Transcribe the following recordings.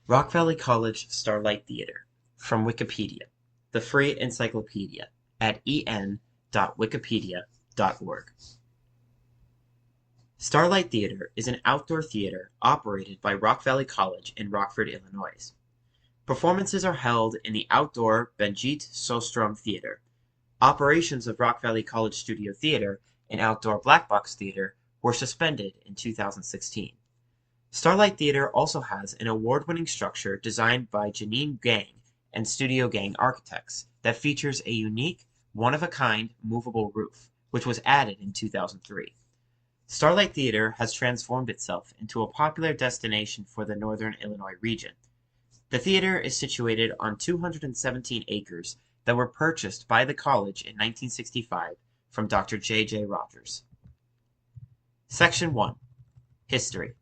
Rock Valley College Starlight Theater, from Wikipedia, the free encyclopedia, at en.wikipedia.org. Starlight Theater is an outdoor theater operated by Rock Valley College in Rockford, Illinois. Performances are held in the outdoor Benjit Sostrom Theater. Operations of Rock Valley College Studio Theater and outdoor Black Box Theater were suspended in 2016. Starlight Theater also has an award-winning structure designed by Janine Gang and Studio Gang architects that features a unique, one-of-a-kind movable roof, which was added in 2003. Starlight Theater has transformed itself into a popular destination for the Northern Illinois region. The theater is situated on 217 acres that were purchased by the college in 1965 from Dr. J.J. Rogers. Section 1. History.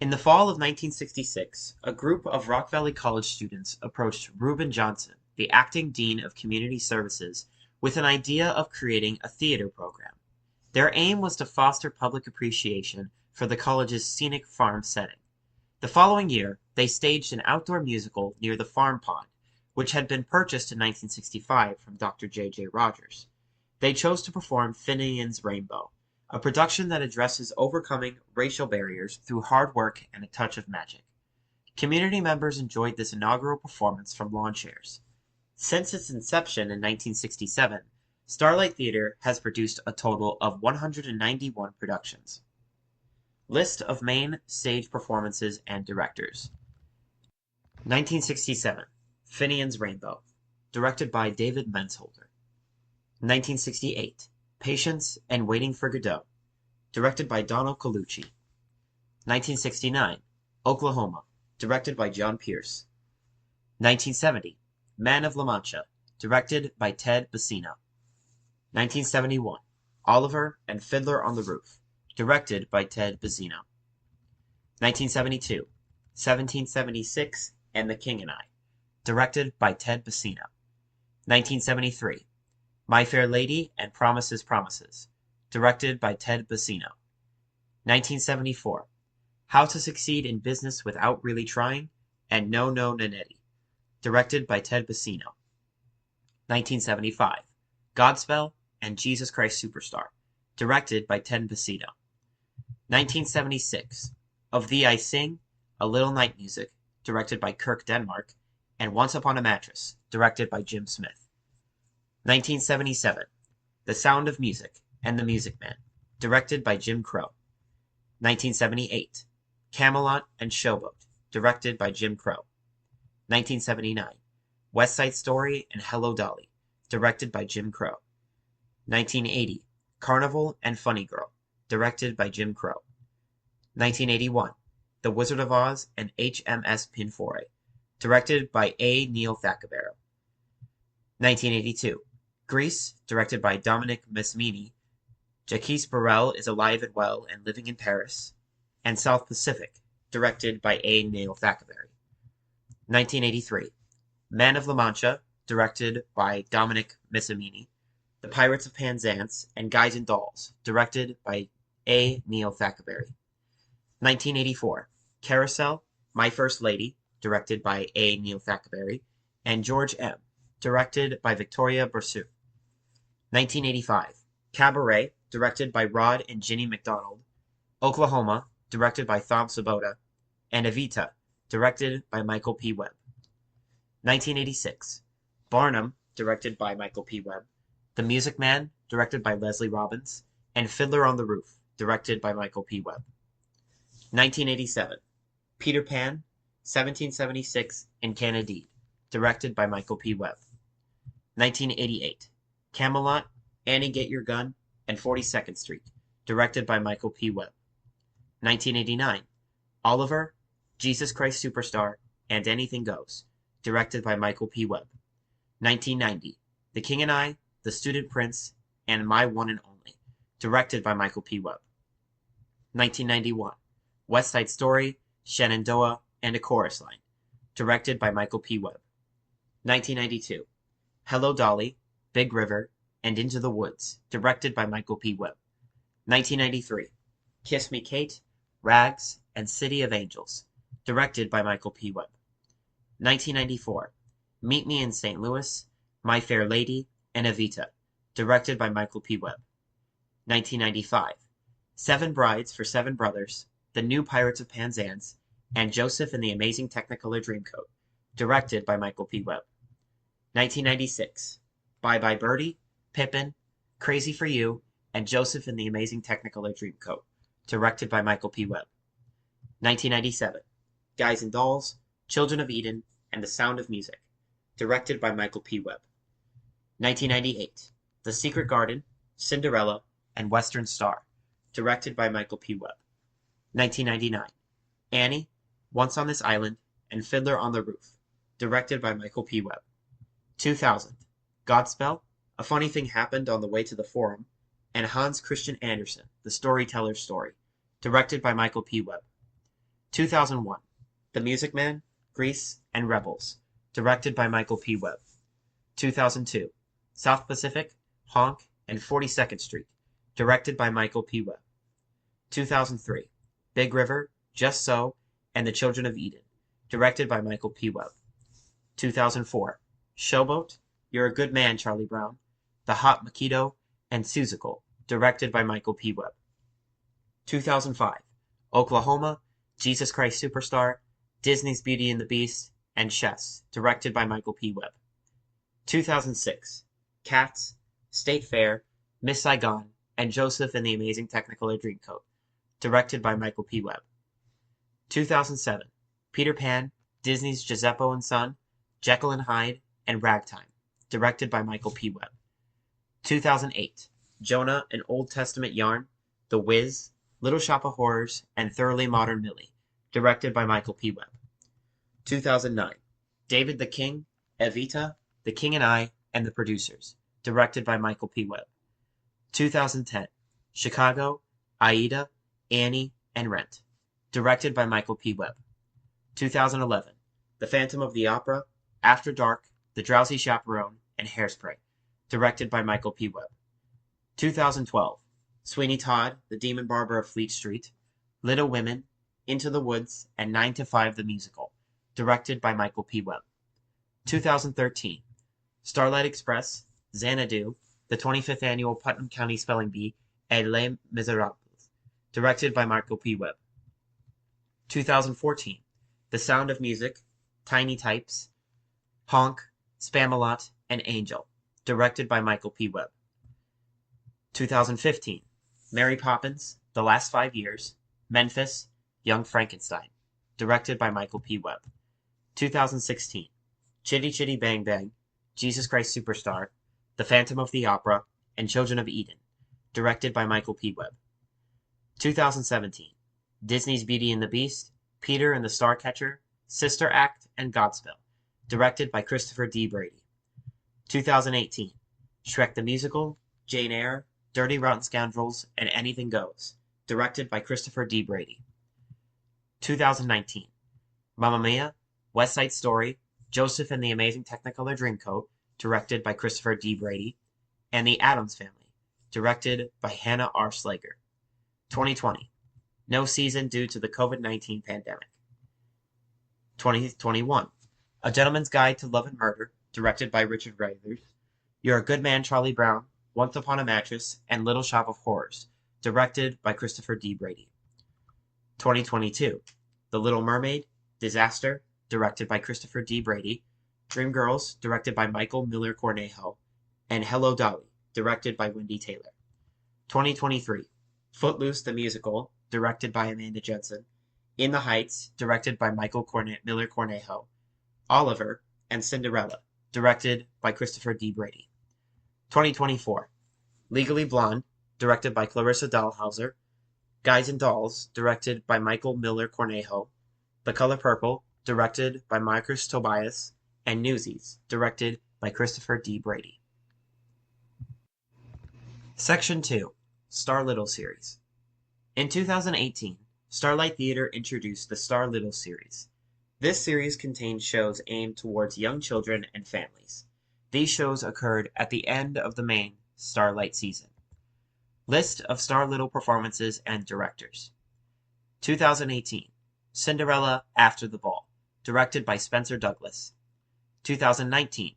In the fall of 1966, a group of Rock Valley College students approached Reuben Johnson, the acting dean of community services, with an idea of creating a theater program. Their aim was to foster public appreciation for the college's scenic farm setting. The following year, they staged an outdoor musical near the farm pond, which had been purchased in 1965 from Dr. J.J. Rogers. They chose to perform Finian's Rainbow, a production that addresses overcoming racial barriers through hard work and a touch of magic. Community members enjoyed this inaugural performance from lawn chairs. Since its inception in 1967, Starlight Theater has produced a total of 191 productions. List of main stage performances and directors. 1967, Finian's Rainbow, directed by David Mensholder. 1968, Patience and Waiting for Godot, directed by Donald Colucci. 1969, Oklahoma, directed by John Pierce. 1970, Man of La Mancha, directed by Ted Basino. 1971, Oliver and Fiddler on the Roof, directed by Ted Basino. 1972, 1776 and the King and I, directed by Ted Basino. 1973, My Fair Lady and Promises, Promises, directed by Ted Basino. 1974, How to Succeed in Business Without Really Trying and No No Nanetti, directed by Ted Basino. 1975, Godspell and Jesus Christ Superstar, directed by Ted Basino. 1976, Of Thee I Sing, A Little Night Music, directed by Kirk Denmark, and Once Upon a Mattress, directed by Jim Smith. 1977, The Sound of Music and The Music Man, directed by Jim Crow. 1978, Camelot and Showboat, directed by Jim Crow. 1979, West Side Story and Hello Dolly, directed by Jim Crow. 1980, Carnival and Funny Girl, directed by Jim Crow. 1981, The Wizard of Oz and HMS Pinforay, directed by A. Neil Thackabarrow. 1982, Grease, directed by Dominic Masmini. Jacques Burrell is alive and well and living in Paris. And South Pacific, directed by A. Neil Thackaberry. 1983, Man of La Mancha, directed by Dominic Massimini. The Pirates of Penzance and Guys and Dolls, directed by A. Neil Thackaberry. 1984, Carousel, My First Lady, directed by A. Neil Thackaberry, and George M., directed by Victoria Bersu. 1985, Cabaret, directed by Rod and Ginny McDonald. Oklahoma, directed by Thom Sabota, and Evita, directed by Michael P. Webb. 1986, Barnum, directed by Michael P. Webb. The Music Man, directed by Leslie Robbins, and Fiddler on the Roof, directed by Michael P. Webb. 1987, Peter Pan, 1776, and Candide, directed by Michael P. Webb. 1988, Camelot, Annie Get Your Gun, and 42nd Street, directed by Michael P. Webb. 1989, Oliver, Jesus Christ Superstar, and Anything Goes, directed by Michael P. Webb. 1990, The King and I, The Student Prince, and My One and Only, directed by Michael P. Webb. 1991, West Side Story, Shenandoah, and a Chorus Line, directed by Michael P. Webb. 1992, Hello Dolly, Big River, and Into the Woods, directed by Michael P. Webb. 1993, Kiss Me Kate, Rags, and City of Angels, directed by Michael P. Webb. 1994, Meet Me in St. Louis, My Fair Lady, and Evita, directed by Michael P. Webb. 1995, Seven Brides for Seven Brothers, The New Pirates of Penzance, and Joseph and the Amazing Technicolor Dreamcoat, directed by Michael P. Webb. 1996, Bye Bye Birdie, Pippin, Crazy for You, and Joseph and the Amazing Technicolor Dreamcoat, directed by Michael P. Webb. 1997, Guys and Dolls, Children of Eden, and The Sound of Music, directed by Michael P. Webb. 1998, The Secret Garden, Cinderella, and Western Star, directed by Michael P. Webb. 1999, Annie, Once on This Island, and Fiddler on the Roof, directed by Michael P. Webb. 2000, Godspell, A Funny Thing Happened on the Way to the Forum, and Hans Christian Andersen, The Storyteller's Story, directed by Michael P. Webb. 2001, The Music Man, Grease, and Rebels, directed by Michael P. Webb. 2002, South Pacific, Honk, and 42nd Street, directed by Michael P. Webb. 2003, Big River, Just So, and The Children of Eden, directed by Michael P. Webb. 2004, Showboat, You're a Good Man, Charlie Brown, The Hot Mojito, and Seussical, directed by Michael P. Webb. 2005, Oklahoma, Jesus Christ Superstar, Disney's Beauty and the Beast, and Chess, directed by Michael P. Webb. 2006, Cats, State Fair, Miss Saigon, and Joseph and the Amazing Technicolor Dreamcoat, directed by Michael P. Webb. 2007, Peter Pan, Disney's Giuseppe and Son, Jekyll and Hyde, and Ragtime, directed by Michael P. Webb. 2008, Jonah, an Old Testament Yarn, The Wiz, Little Shop of Horrors, and Thoroughly Modern Millie, directed by Michael P. Webb. 2009, David the King, Evita, The King and I, and the Producers, directed by Michael P. Webb. 2010, Chicago, Aida, Annie, and Rent, directed by Michael P. Webb. 2011, The Phantom of the Opera, After Dark, The Drowsy Chaperone, and Hairspray, directed by Michael P. Webb. 2012, Sweeney Todd, The Demon Barber of Fleet Street, Little Women, Into the Woods, and 9 to 5 the Musical, directed by Michael P. Webb. 2013, Starlight Express, Xanadu, the 25th Annual Putnam County Spelling Bee, and Les Miserables, directed by Michael P. Webb. 2014, The Sound of Music, Tiny Types, Honk, Spamalot, and Angel, directed by Michael P. Webb. 2015, Mary Poppins, The Last 5 Years, Memphis, Young Frankenstein, directed by Michael P. Webb. 2016, Chitty Chitty Bang Bang, Jesus Christ Superstar, The Phantom of the Opera, and Children of Eden, directed by Michael P. Webb. 2017, Disney's Beauty and the Beast, Peter and the Starcatcher, Sister Act, and Godspell, directed by Christopher D. Brady. 2018, Shrek the Musical, Jane Eyre, Dirty Rotten Scoundrels, and Anything Goes, directed by Christopher D. Brady. 2019, Mamma Mia, West Side Story, Joseph and the Amazing Technicolor Dreamcoat, directed by Christopher D. Brady, and The Addams Family, directed by Hannah R. Slager. 2020, no season due to the COVID-19 pandemic. 2021, A Gentleman's Guide to Love and Murder, directed by Richard Rathers, You're a Good Man, Charlie Brown, Once Upon a Mattress, and Little Shop of Horrors, directed by Christopher D. Brady. 2022, The Little Mermaid, Disaster, directed by Christopher D. Brady, Dreamgirls, directed by Michael Miller Cornejo, and Hello Dolly, directed by Wendy Taylor. 2023, Footloose the Musical, directed by Amanda Jensen, In the Heights, directed by Michael Miller Cornejo, Oliver, and Cinderella, directed by Christopher D. Brady. 2024, Legally Blonde, directed by Clarissa Dahlhauser, Guys and Dolls, directed by Michael Miller Cornejo, The Color Purple, directed by Marcus Tobias, and Newsies, directed by Christopher D. Brady. Section 2, Star Little Series. In 2018, Starlight Theater introduced the Star Little series. This series contained shows aimed towards young children and families. These shows occurred at the end of the main Starlight season. List of Star Little performances and directors. 2018, Cinderella After the Ball, directed by Spencer Douglas. 2019,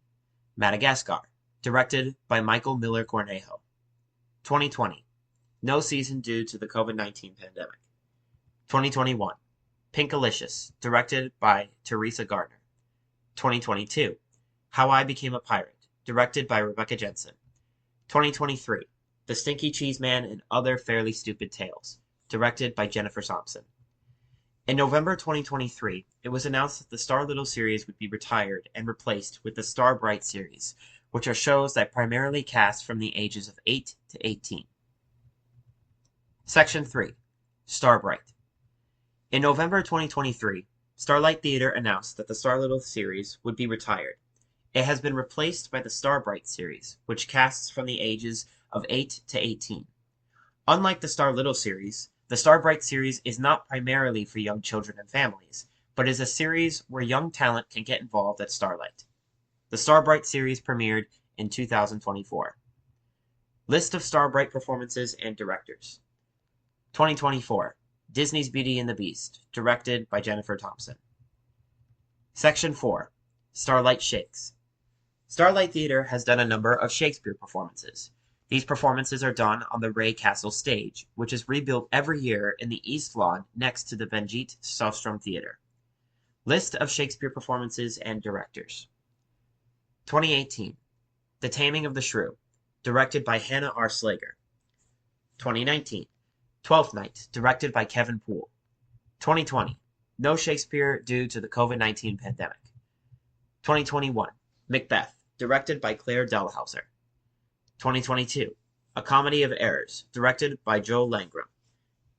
Madagascar, directed by Michael Miller Cornejo. 2020, no season due to the COVID-19 pandemic. 2021, Pinkalicious, directed by Teresa Gardner. 2022, How I Became a Pirate, directed by Rebecca Jensen. 2023, The Stinky Cheese Man and Other Fairly Stupid Tales, directed by Jennifer Thompson. In November 2023, it was announced that the Star Little series would be retired and replaced with the Star Bright series, which are shows that primarily cast from the ages of 8 to 18. Section 3. Star Bright. In November 2023, Starlight Theater announced that the Star Little series would be retired. It has been replaced by the Star Bright series, which casts from the ages of 8 to 18. Unlike the Star Little series, the Star Bright series is not primarily for young children and families, but is a series where young talent can get involved at Starlight. The Star Bright series premiered in 2024. List of Star Bright performances and directors. 2024, Disney's Beauty and the Beast, directed by Jennifer Thompson. Section 4, Starlight Shakes. Starlight Theater has done a number of Shakespeare performances. These performances are done on the Ray Castle stage, which is rebuilt every year in the East Lawn next to the Benjit Sostrom Theater. List of Shakespeare performances and directors. 2018, The Taming of the Shrew, directed by Hannah R. Slager. 2019, Twelfth Night, directed by Kevin Poole. 2020, no Shakespeare due to the COVID-19 pandemic. 2021, Macbeth, directed by Claire Dalhouser. 2022, A Comedy of Errors, directed by Joe Langram.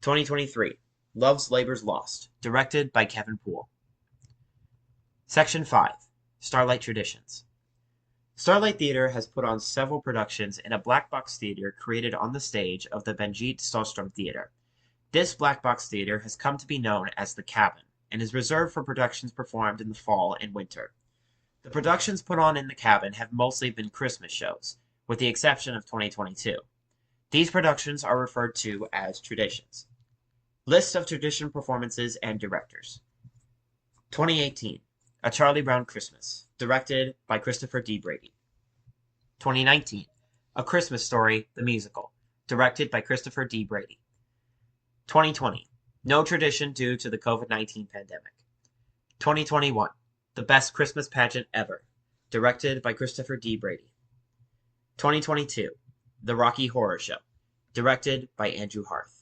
2023, Love's Labor's Lost, directed by Kevin Poole. Section 5, Starlight Traditions. Starlight Theater has put on several productions in a black box theater created on the stage of the Benjit Sostrom Theater. This black box theater has come to be known as the Cabin, and is reserved for productions performed in the fall and winter. The productions put on in the Cabin have mostly been Christmas shows, with the exception of 2022. These productions are referred to as traditions. List of tradition performances and directors. 2018, A Charlie Brown Christmas, directed by Christopher D. Brady. 2019, A Christmas Story, the Musical, directed by Christopher D. Brady. 2020, no tradition due to the COVID-19 pandemic. 2021, The Best Christmas Pageant Ever, directed by Christopher D. Brady. 2022, The Rocky Horror Show, directed by Andrew Harth.